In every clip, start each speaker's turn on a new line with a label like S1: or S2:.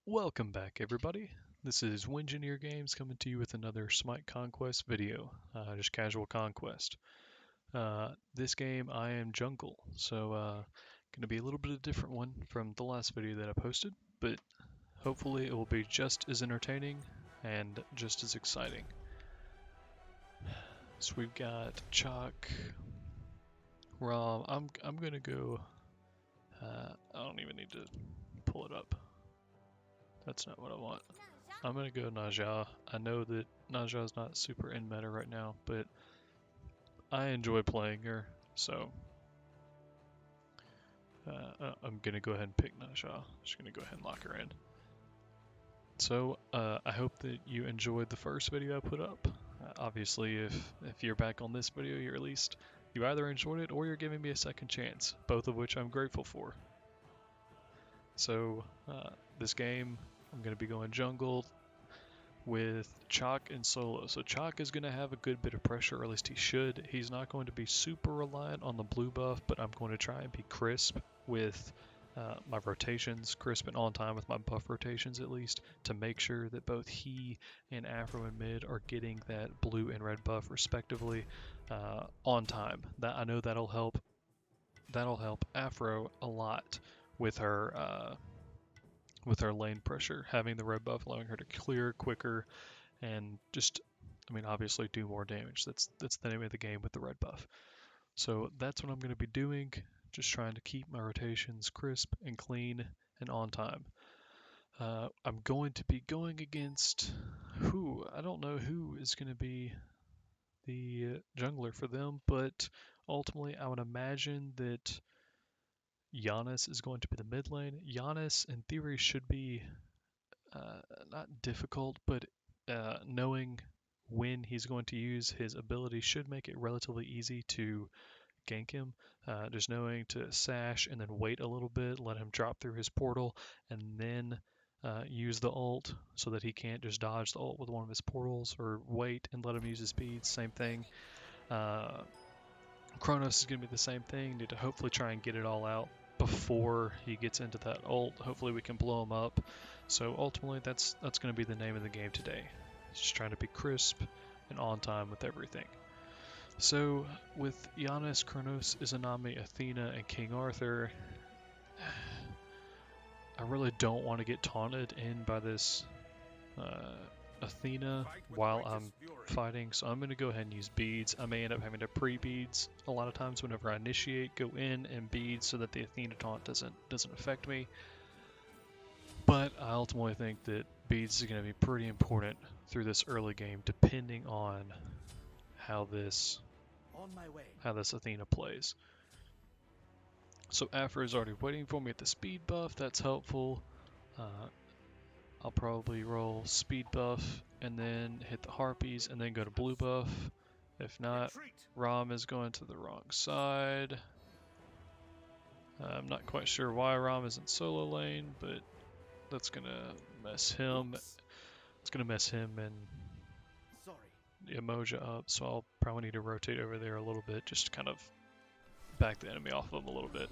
S1: Welcome back, everybody. This is Win-gineer Games coming to you with another Smite Conquest video, just casual Conquest. This game I am jungle, so gonna be a little bit of a different one from the last video that I posted, but hopefully it will be just as entertaining and just as exciting. So we've got Chalk, Rom. I'm gonna go. I don't even need to pull it up. That's not what I want. I'm gonna go Naja. I know that Naja is not super in meta right now, but I enjoy playing her, so I'm gonna go ahead and pick Naja. Just gonna go ahead and lock her in. So I hope that you enjoyed the first video I put up. Obviously, if you're back on this video, you're at least you either enjoyed it or you're giving me a second chance, both of which I'm grateful for. So this game, I'm gonna be going jungle with Chalk and Solo. So Chalk is going to have a good bit of pressure, or at least he should. He's not going to be super reliant on the blue buff, but I'm going to try and be crisp with my rotations, crisp and on time with my buff rotations at least, to make sure that both he and Afro and mid are getting that blue and red buff respectively on time. That I know that'll help. That'll help Afro a lot with her lane pressure, having the red buff allowing her to clear quicker and just, I mean, obviously do more damage. That's the name of the game with the red buff. So that's what I'm going to be doing, just trying to keep my rotations crisp and clean and on time. I'm going to be going against I don't know who is going to be the jungler for them, but ultimately I would imagine that Giannis is going to be the mid lane. Giannis, in theory, should be not difficult, but knowing when he's going to use his ability should make it relatively easy to gank him. Just knowing to sash and then wait a little bit, let him drop through his portal, and then use the ult so that he can't just dodge the ult with one of his portals, or wait and let him use his speed. Same thing. Kronos is going to be the same thing. Need to hopefully try and get it all out before he gets into that ult. Hopefully we can blow him up. So ultimately that's going to be the name of the game today. Just trying to be crisp and on time with everything. So with Giannis, Kronos, Izanami, Athena, and King Arthur, I really don't want to get taunted in by this Athena while I'm fighting, so I'm going to go ahead and use beads. I may end up having to pre-beads a lot of times whenever I initiate, go in and bead so that the Athena taunt doesn't affect me. But I ultimately think that beads is going to be pretty important through this early game, depending on how this Athena plays. So Afro is already waiting for me at the speed buff. That's helpful. I'll probably roll speed buff and then hit the harpies and then go to blue buff. If not, Rom is going to the wrong side. I'm not quite sure why Rom is in solo lane, but that's gonna mess him. It's gonna mess him and the Emoja up, so I'll probably need to rotate over there a little bit just to kind of back the enemy off of him a little bit.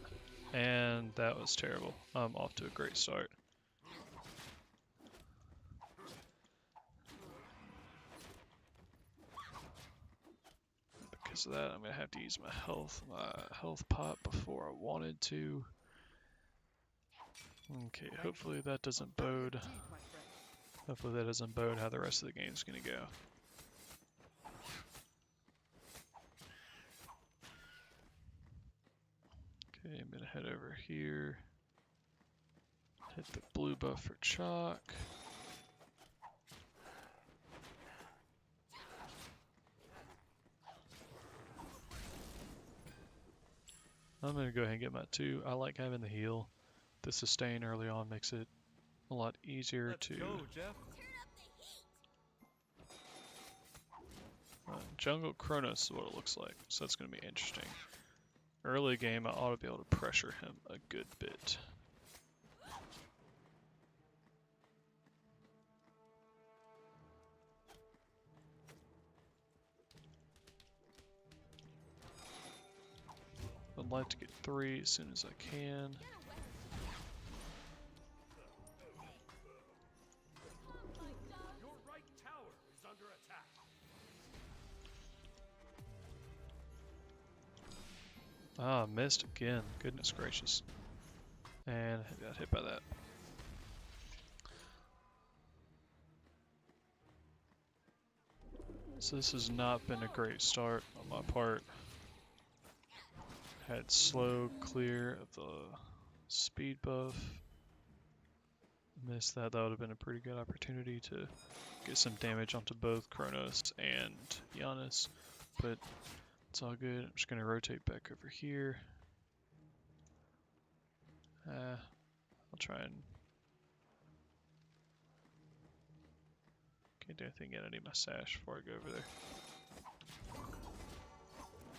S1: And that was terrible. I'm off to a great start. Because of that, I'm gonna have to use my health pot before I wanted to. Okay, hopefully that doesn't bode. Hopefully that doesn't bode how the rest of the game's gonna go. Okay, I'm gonna head over here. Hit the blue buff for Chalk. I'm gonna go ahead and get my 2. I like having the heal. The sustain early on makes it a lot easier to jungle Kronos is what it looks like, so that's gonna be interesting. Early game, I ought to be able to pressure him a good bit. I'd like to get 3 as soon as I can. Ah, missed again. Goodness gracious. And got hit by that. So this has not been a great start on my part. Had slow clear of the speed buff. Missed that. That would have been a pretty good opportunity to get some damage onto both Kronos and Giannis. But it's all good. I'm just going to rotate back over here. I'll try and... Can't do anything yet. I need my sash before I go over there.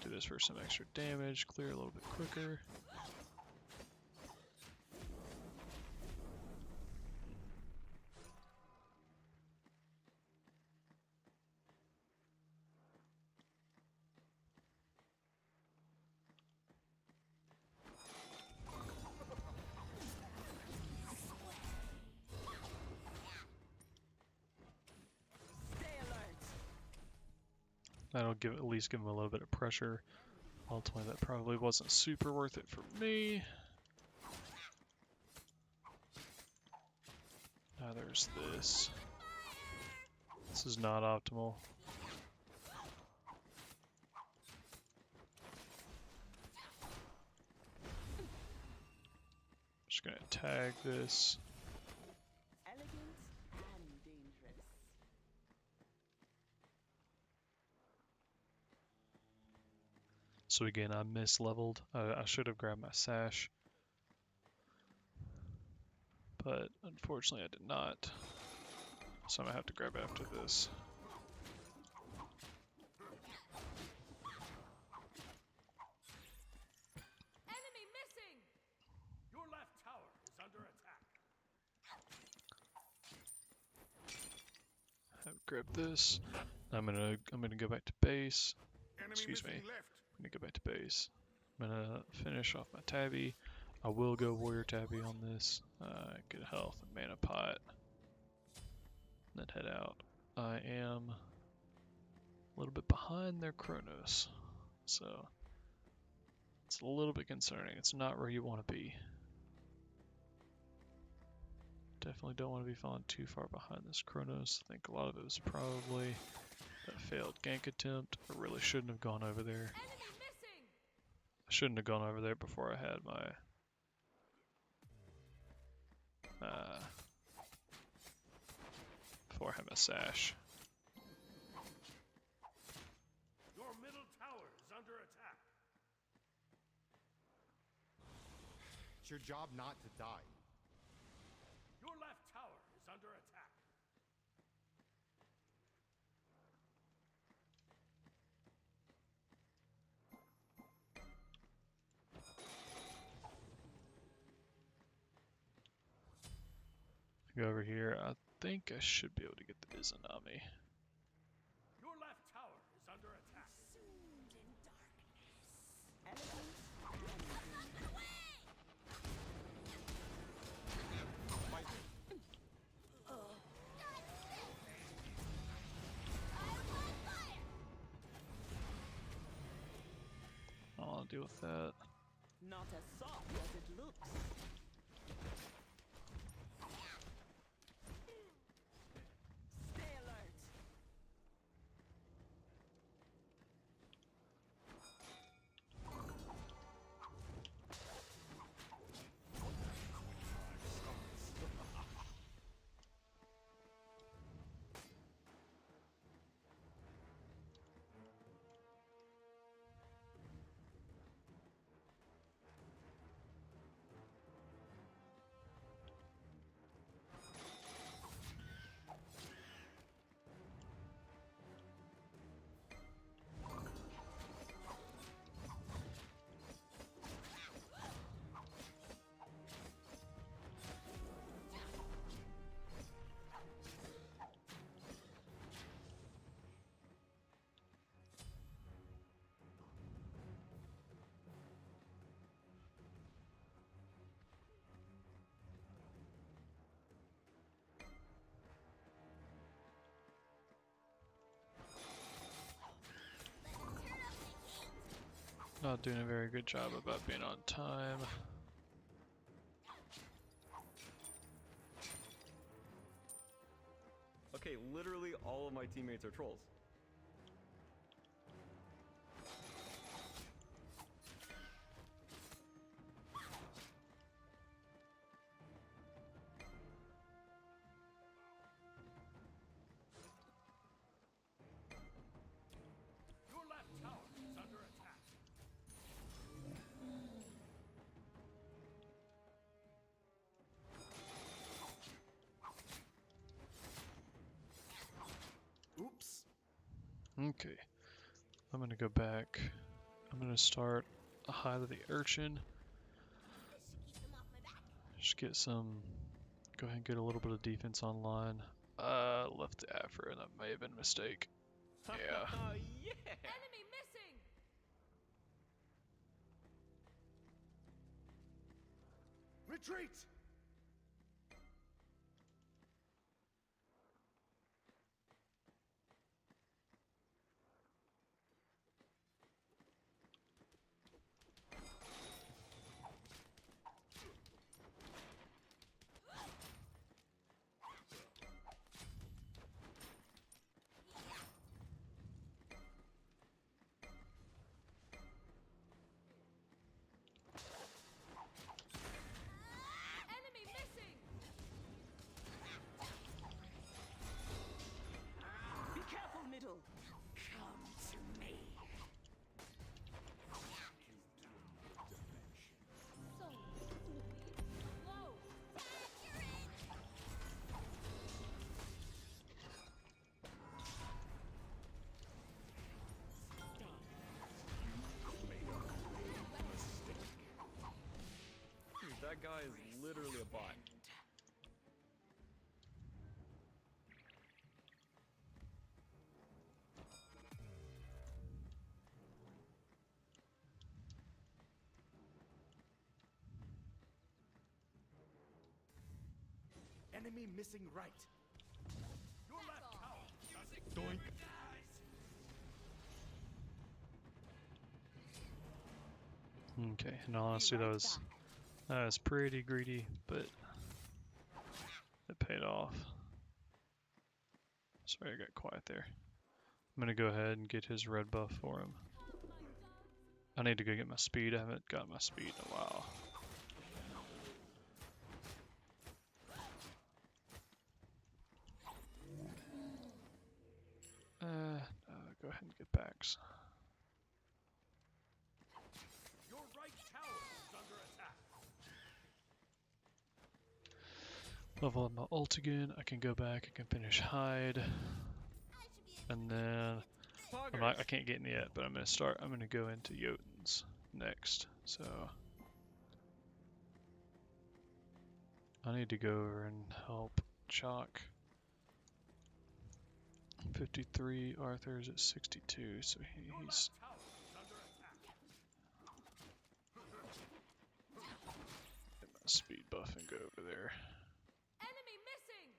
S1: Do this for some extra damage. Clear a little bit quicker. That'll give at least give him a little bit of pressure. Ultimately, that probably wasn't super worth it for me. Now there's this. This is not optimal. Just gonna tag this.
S2: Elegant and dangerous.
S1: So again, I misleveled. I should have grabbed my sash, but unfortunately I did not. So I'm gonna have to grab it after this.
S2: Enemy missing.
S3: Your left tower is under attack.
S1: Grab this. I'm gonna go back to base.
S3: Enemy
S1: Excuse me.
S3: missing left.
S1: I'm gonna go back to base. I'm gonna finish off my tabby. I will go warrior tabby on this. Good health and mana pot. Then head out. I am a little bit behind their Kronos, so it's a little bit concerning. It's not where you want to be. Definitely don't want to be falling too far behind this Kronos. I think a lot of it was probably that failed gank attempt. I really shouldn't have gone over there.
S2: Enemy missing.
S1: I shouldn't have gone over there before I had my sash.
S3: Your middle tower is under attack.
S4: It's your job not to die.
S3: Your left tower is under attack.
S1: Go over here. I think I should be able to get the Izanami.
S3: Your left tower is under attack.
S2: Consumed in darkness. Elegant and dangerous.
S4: Fight me.
S1: I'll deal with that.
S2: Not as soft as it looks. Stay alert.
S1: Not doing a very good job about being on time.
S5: Okay, literally all of my teammates are trolls.
S3: Your left tower is under attack.
S4: Oops.
S1: Okay, I'm gonna go back. I'm gonna start a Hive of the Urchin. Just get some. Go ahead and get a little bit of defense online. Left the Afro, and that may have been a mistake. Yeah.
S5: Yeah!
S2: Enemy missing.
S3: Retreat!
S2: Enemy missing. Be careful, middle. Come to me. So low.
S5: Dude, that guy is literally a bot.
S4: Enemy missing right.
S3: Your left
S2: off.
S3: tower doesn't
S4: Doink.
S1: Okay, and honestly, that was pretty greedy, but it paid off. Sorry, I got quiet there. I'm gonna go ahead and get his red buff for him. I need to go get my speed. I haven't got my speed in a while. Go ahead and get backs.
S3: Your right tower is under attack.
S1: Level up my ult again. I can go back. I can finish hide, and then I can't get in yet, but I'm gonna go into Jotun's next. So I need to go over and help Chalk. 53. Arthur's at 62, so
S3: Your
S1: he's
S3: left tower is under attack.
S1: get my speed buff and go over there.
S2: Enemy missing.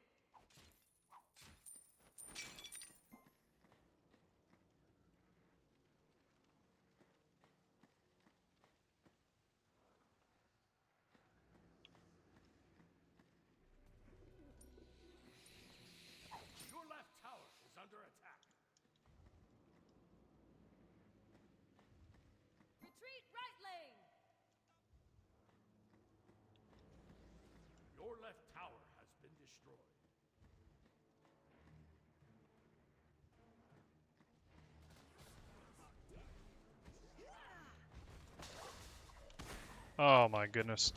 S3: Your left tower is under attack.
S2: Retreat right lane.
S3: Your left tower has been destroyed.
S1: Oh my goodness.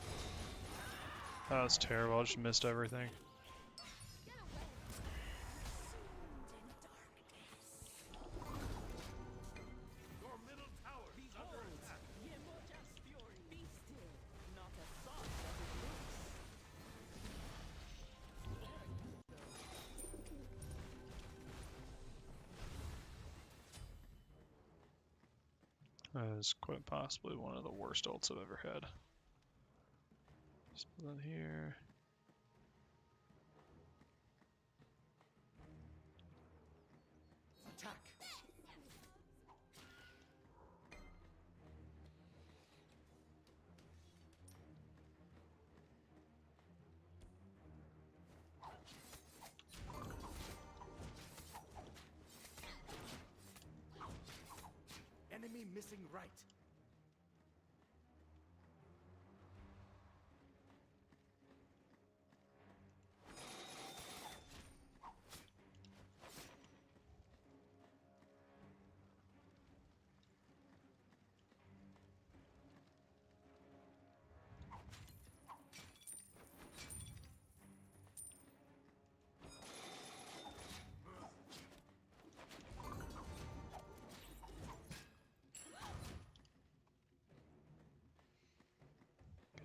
S1: That was terrible. I just missed everything.
S2: Get away.
S3: Your middle tower is under attack.
S2: Be still. Not as soft as it looks.
S1: That is quite possibly one of the worst ults I've ever had. So then here.
S4: Attack. missing right.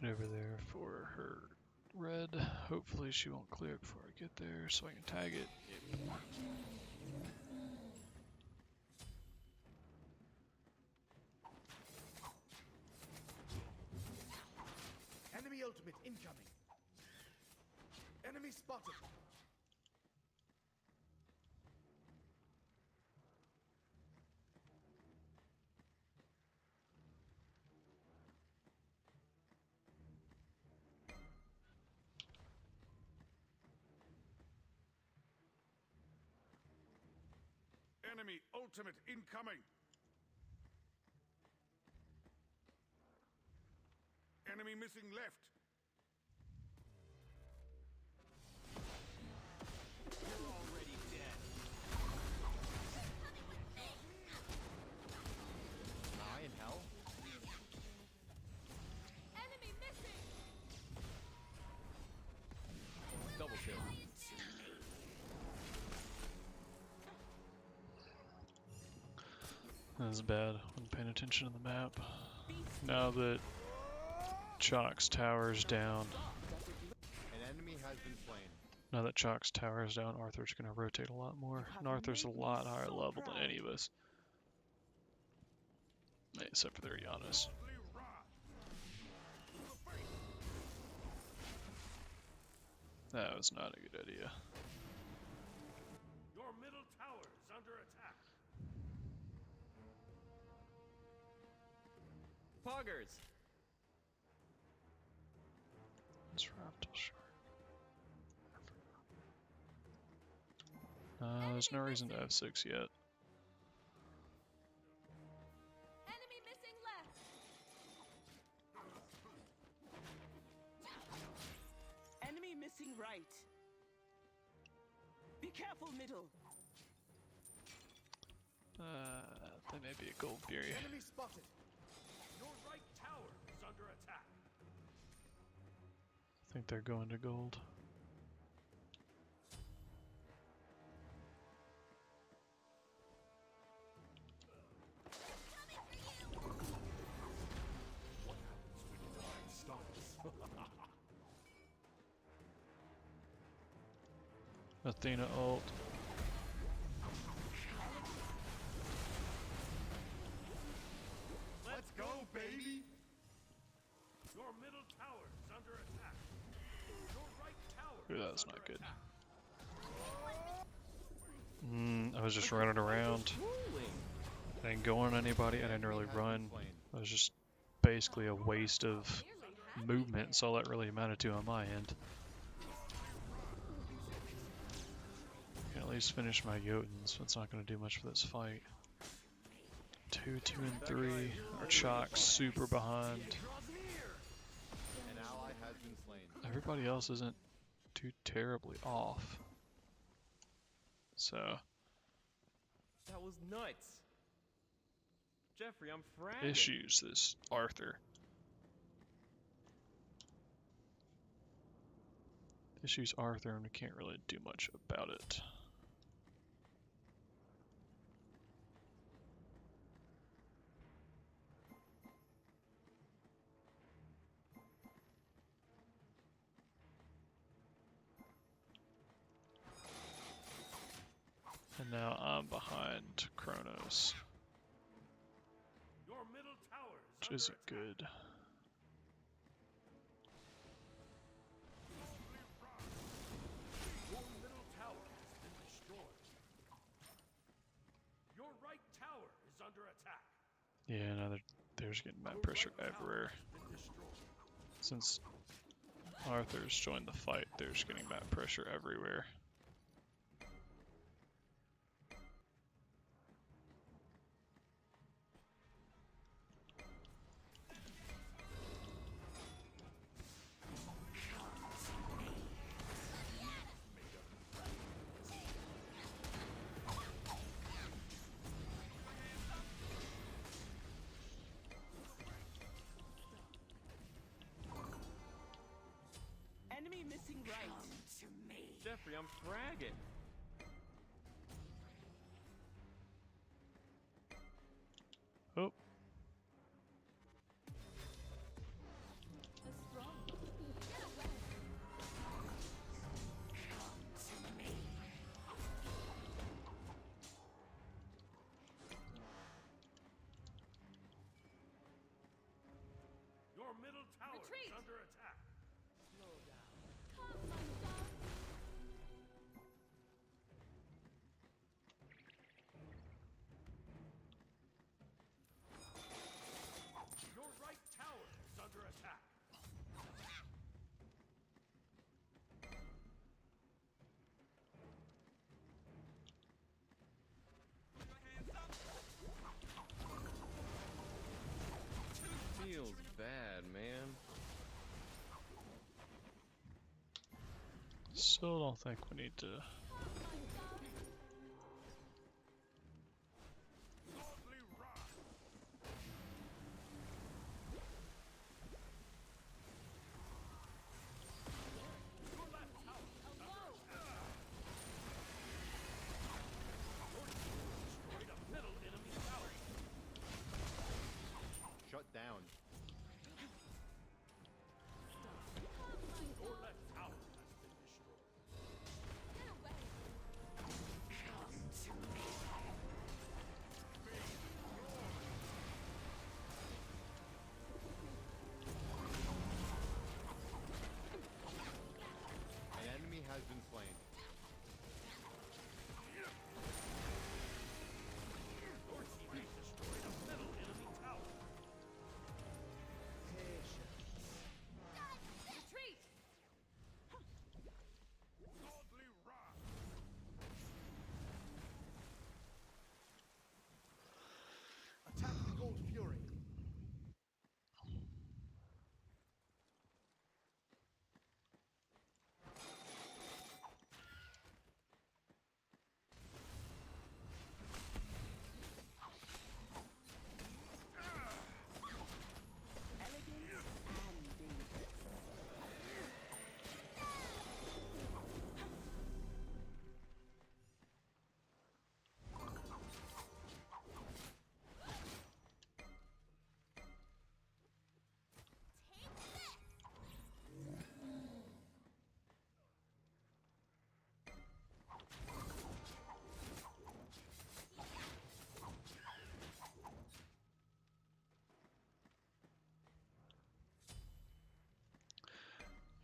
S1: Get over there for her red. Hopefully she won't clear it before I get there so I can tag it. Yep.
S4: Enemy ultimate incoming. Enemy spotted.
S3: Enemy ultimate incoming. Enemy missing left.
S5: You're already dead. Am I in hell?
S2: Enemy missing!
S5: Double kill.
S1: That was bad. Wasn't paying attention to the map. Now that Chalk's tower's down,
S5: An enemy has been slain.
S1: now that Chalk's tower's down, Arthur's going to rotate a lot more. And Arthur's a lot higher level than any of us. Except for their Giannis. That was not a good idea.
S3: Your middle tower is under attack.
S5: Poggers!
S1: Let's Raptor sure. There's no reason to F6 yet.
S2: Enemy missing left! Enemy missing right. Be careful, middle.
S1: They may be a gold fury.
S4: Enemy spotted.
S3: Your right tower is under attack.
S1: I think they're going to gold. Athena ult.
S3: Let's go, baby! Your middle tower is under attack. Your right tower
S1: Ooh,
S3: is
S1: that was
S3: under
S1: not good.
S3: attack.
S1: I was just running around.
S5: Rolling.
S1: I didn't go on anybody. I didn't really run. I was just basically a waste of movement. That's all that really amounted to on my end. I can at least finish my Jotuns. That's not going to do much for this fight. 2, 2, and 3. Our Chalk's super behind.
S5: An ally has been slain.
S1: Everybody else isn't too terribly off. So,
S5: That was nuts. Jeffrey, I'm fragging.
S1: issues this Arthur. Issues Arthur, and we can't really do much about it. And now I'm behind Kronos,
S3: Your middle tower is
S1: which
S3: under
S1: isn't
S3: attack.
S1: good.
S3: Your middle tower has been destroyed. Your right tower is under attack.
S1: Yeah, now there's getting map
S3: Your
S1: pressure
S3: right tower
S1: everywhere.
S3: has been destroyed.
S1: Since Arthur's joined the fight, there's getting map pressure everywhere.
S5: Jeffrey, I'm fragging.
S1: Oh,
S3: Your middle tower
S2: Retreat!
S3: is under attack. Your right tower is under attack.
S5: Feels bad, man.
S1: still don't think we need to.
S3: Godly wrath. Your left tower is under attack. Your team destroyed a middle enemy tower.
S6: Shut down.
S3: Your left tower has been destroyed.
S6: An enemy has been slain.
S3: Your teammate destroyed a middle enemy tower.
S2: Retreat!
S3: Godly wrath.
S4: Attack the Gold Fury.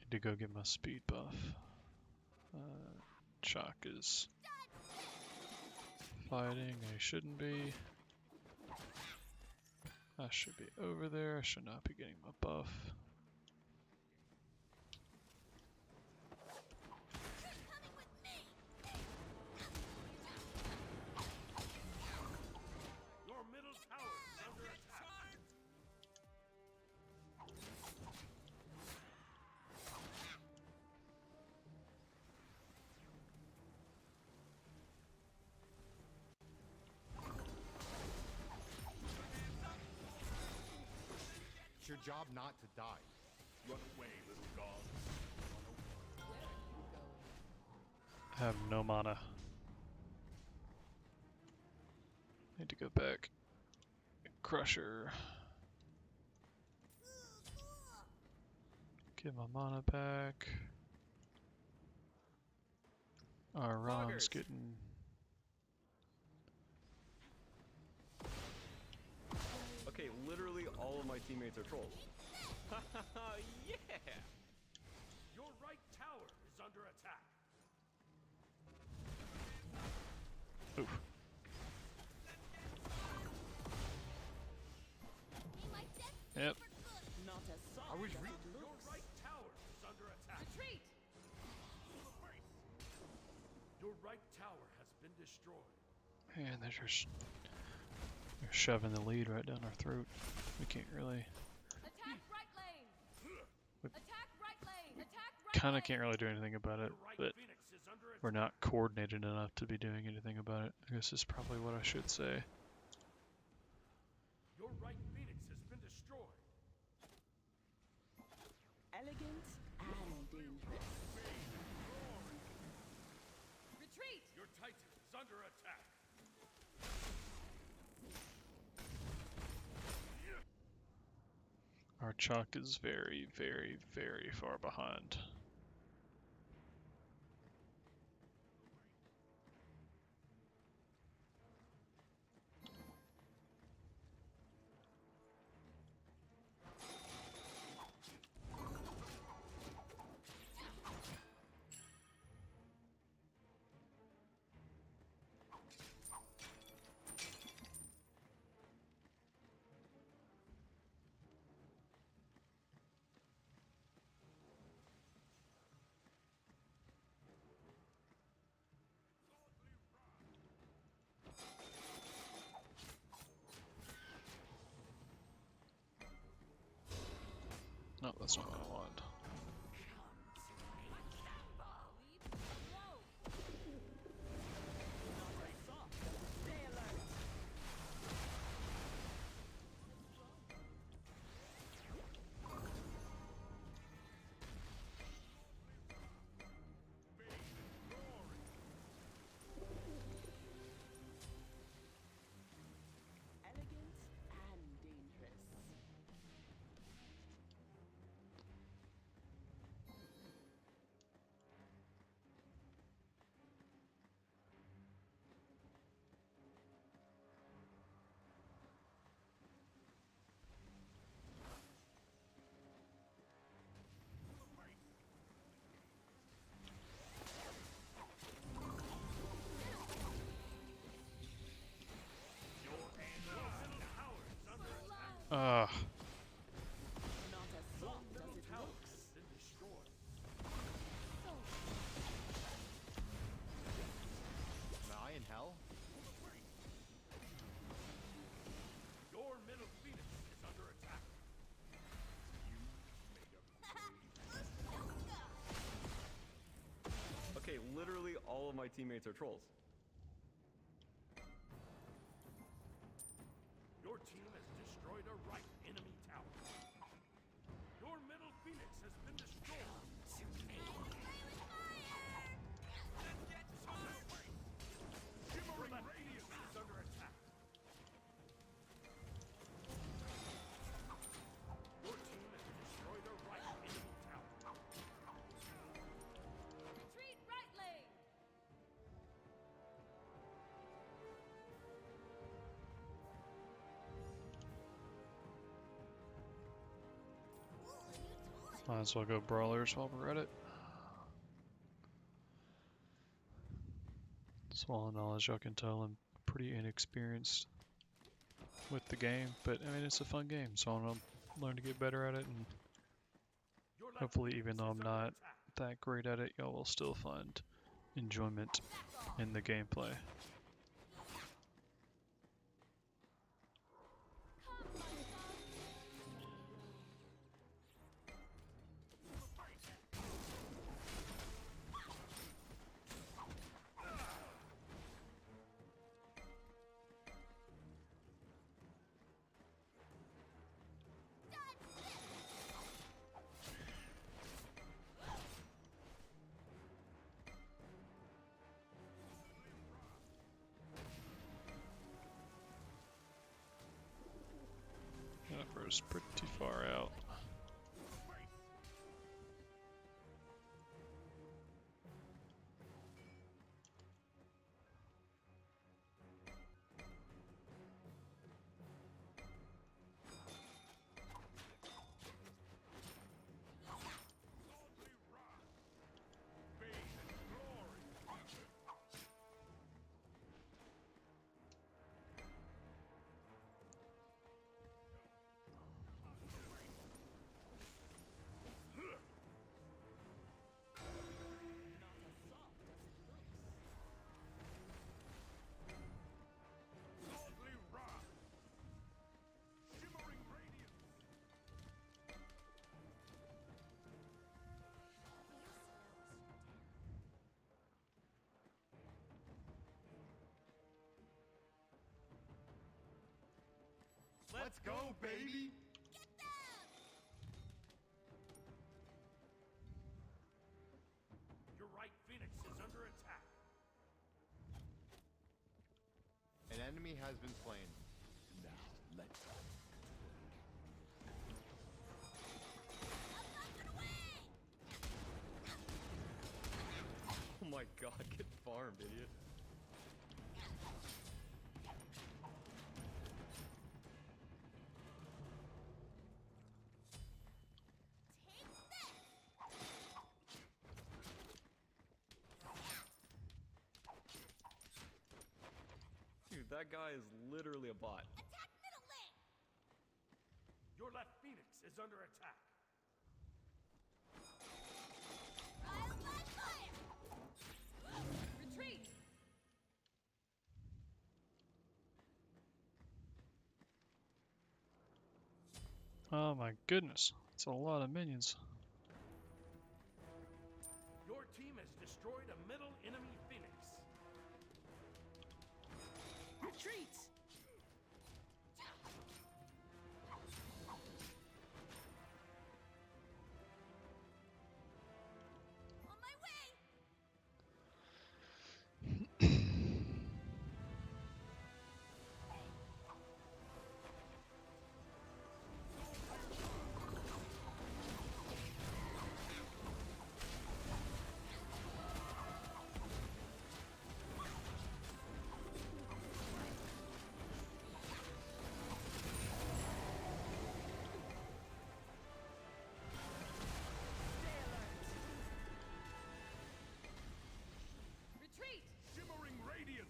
S1: Need to go get my speed buff. Chalk is fighting. I shouldn't be. I should be over there. I should not be getting my buff.
S3: Your middle tower is under attack.
S6: It's your job not to die.
S3: Run away, little god.
S1: I have no mana. Need to go back. Crusher. Get my mana back. Our Ron's
S5: Poggers.
S1: getting.
S5: Okay, literally all of my teammates are trolls. Yeah!
S3: Your right tower is under attack.
S1: Oof. Yep.
S2: Not as soft
S6: I was
S2: as it
S3: Your
S2: looks.
S3: right tower is under attack.
S2: Retreat!
S3: Your right tower has been destroyed.
S1: Man, they're shoving the lead right down our throat. We can't really.
S2: Attack right lane!
S1: We-
S2: Attack right lane! Attack right
S1: Kind
S2: lane!
S1: of can't really do anything about it,
S3: Your right
S1: but
S3: phoenix is under attack.
S1: we're not coordinated enough to be doing anything about it. I guess is probably what I should say.
S3: Your right phoenix has been destroyed.
S2: Elegant and dangerous.
S1: Chalk is very, very, very far behind. No, that's not what I want.
S2: Elegant and dangerous.
S1: Ah,
S2: Not as soft as it looks.
S3: Been destroyed.
S6: Am I in hell?
S3: Your middle phoenix is under attack.
S5: Okay, literally all of my teammates are trolls.
S3: Your team has destroyed a right enemy tower. Your middle phoenix has been destroyed. Shimmering radiance is under attack. Your team has destroyed a right enemy tower.
S2: Retreat right lane.
S1: might as well go brawlers while we're at it. Small knowledge, I can tell I'm pretty inexperienced with the game, but I mean it's a fun game, so I'm gonna learn to get better at it, and
S3: Your left
S1: hopefully,
S3: phoenix
S1: even though
S3: is
S1: I'm
S3: under
S1: not
S3: attack.
S1: that great at it, y'all will still find enjoyment in the gameplay. Jennifer's pretty far out.
S3: Godly wrath. Shimmering radiance.
S6: Let's go, baby!
S3: Your right phoenix is under attack.
S6: An enemy has been slain.
S3: Now, let's
S5: my god, get farmed, idiot. Dude, that guy is literally a bot.
S2: Attack middle lane!
S3: Your left Phoenix is under attack.
S2: Trial by fire! Retreat!
S1: Oh my goodness, that's a lot of minions.
S3: Your team has destroyed a middle enemy Phoenix.
S2: Retreat! On my way! Retreat!
S3: Shimmering radiance.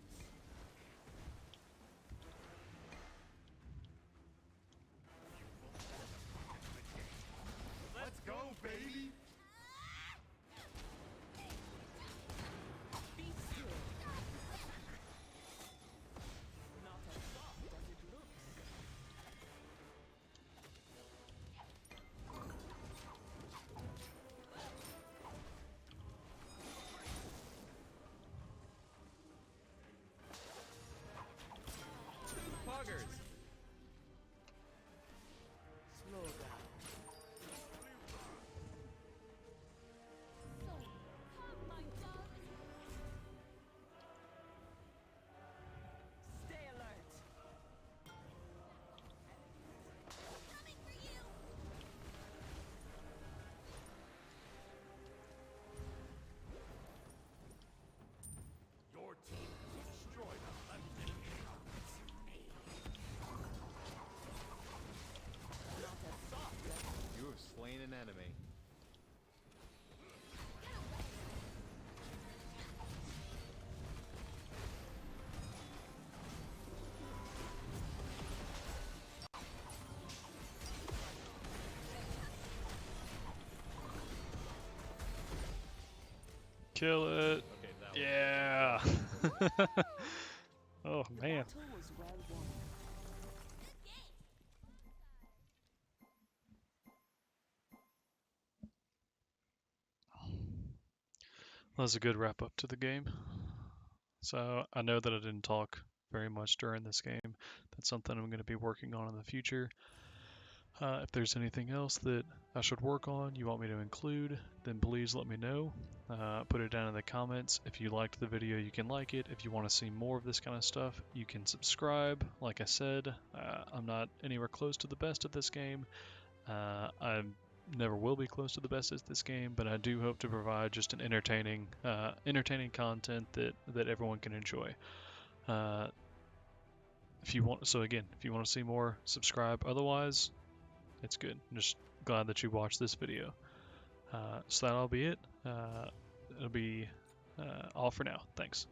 S6: Let's go, baby!
S2: Be still. Not as soft as it looks.
S5: Poggers!
S2: Slow down. So, come, my dove. Stay alert. Coming for you.
S3: Your team has destroyed a left enemy.
S2: Not as soft as
S6: You have slain an enemy.
S1: Kill it.
S5: Okay, that was
S1: Yeah. Oh man.
S2: battle was well won. Good game.
S1: That was a good wrap up to the game. So I know that I didn't talk very much during this game. That's something I'm going to be working on in the future. If there's anything else that I should work on, you want me to include, then please let me know. Put it down in the comments. If you liked the video, you can like it. If you want to see more of this kind of stuff, you can subscribe. Like I said, I'm not anywhere close to the best at this game. I never will be close to the best at this game, but I do hope to provide just an entertaining content that everyone can enjoy. If you want to see more, subscribe. Otherwise, it's good. I'm just glad that you watched this video. So that'll be it. It'll be all for now. Thanks.